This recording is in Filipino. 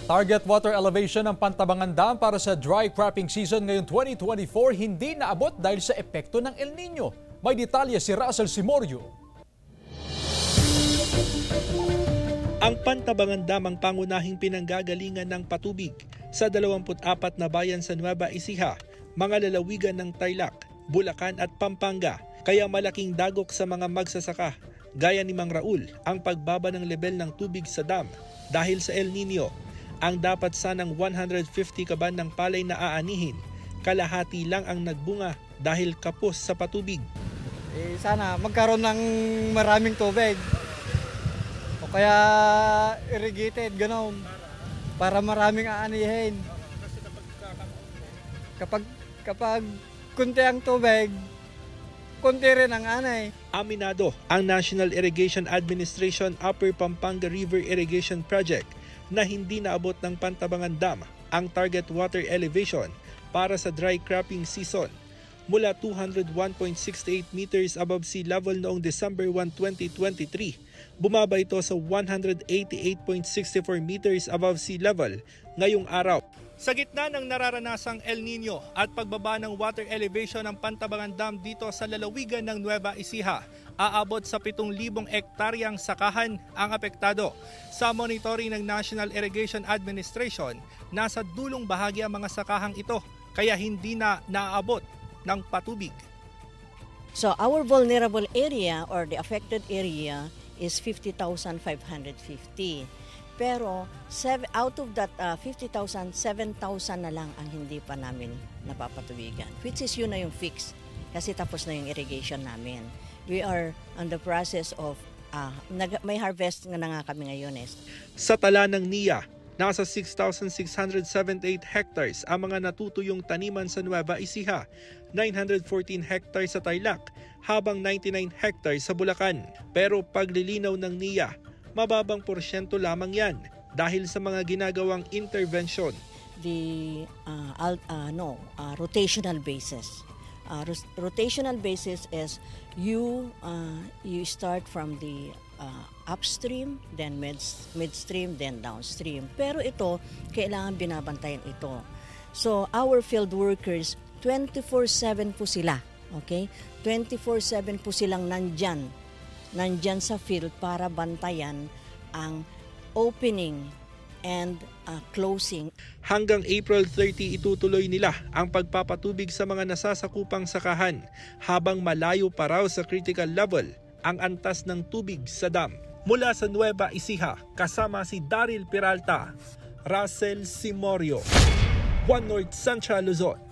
Target water elevation ng Pantabangan Dam para sa dry cropping season ngayong 2024 hindi naabot dahil sa epekto ng El Nino. May detalye si Russell Simorio. Ang Pantabangan Dam ang pangunahing pinanggagalingan ng patubig sa 24 na bayan sa Nueva Ecija, mga lalawigan ng Tarlac, Bulacan at Pampanga. Kaya malaking dagok sa mga magsasaka, gaya ni Mang Raul, ang pagbaba ng level ng tubig sa dam dahil sa El Nino. Ang dapat sanang 150 kaban ng palay na aanihin, kalahati lang ang nagbunga dahil kapos sa patubig. Sana magkaroon ng maraming tubig o kaya irrigated, gano'n, para maraming aanihin. Kapag kunti ang tubig, kunti rin ang anay. Aminado ang National Irrigation Administration Upper Pampanga River Irrigation Project na hindi naabot ng Pantabangan Dam ang target water elevation para sa dry cropping season. Mula 201.68 meters above sea level noong December 1, 2023, bumaba ito sa 188.64 meters above sea level ngayong araw. Sa gitna ng nararanasang El Nino at pagbaba ng water elevation ng Pantabangan Dam dito sa lalawigan ng Nueva Ecija, aabot sa 7,000 ektaryang sakahan ang apektado. Sa monitoring ng National Irrigation Administration, nasa dulong bahagi ang mga sakahang ito, kaya hindi na naaabot ng patubig. So our vulnerable area or the affected area is 50,550. Pero out of that 50,000, 7,000 na lang ang hindi pa namin napapatubigan. Which is yun na yung fix kasi tapos na yung irrigation namin. We are on the process of, may harvest na nga kami ngayon. Sa tala ng NIA, nasa 6,678 hectares ang mga natutuyong taniman sa Nueva Ecija, 914 hectares sa Tarlac, habang 99 hectares sa Bulacan. Pero paglilinaw ng NIA, mababang porsyento lamang yan dahil sa mga ginagawang intervention. The rotational basis. Rotational basis is you start from the upstream, then midstream, then downstream. Pero ito, kailangan binabantayan ito. So our field workers, 24/7 po sila. Okay? 24/7 po silang nandyan sa field para bantayan ang opening and closing. Hanggang April 30 itutuloy nila ang pagpapatubig sa mga nasasakupang sakahan habang malayo pa raw sa critical level ang antas ng tubig sa dam. Mula sa Nueva Ecija, kasama si Daryl Peralta, Russell Simorio, One North Central Luzon.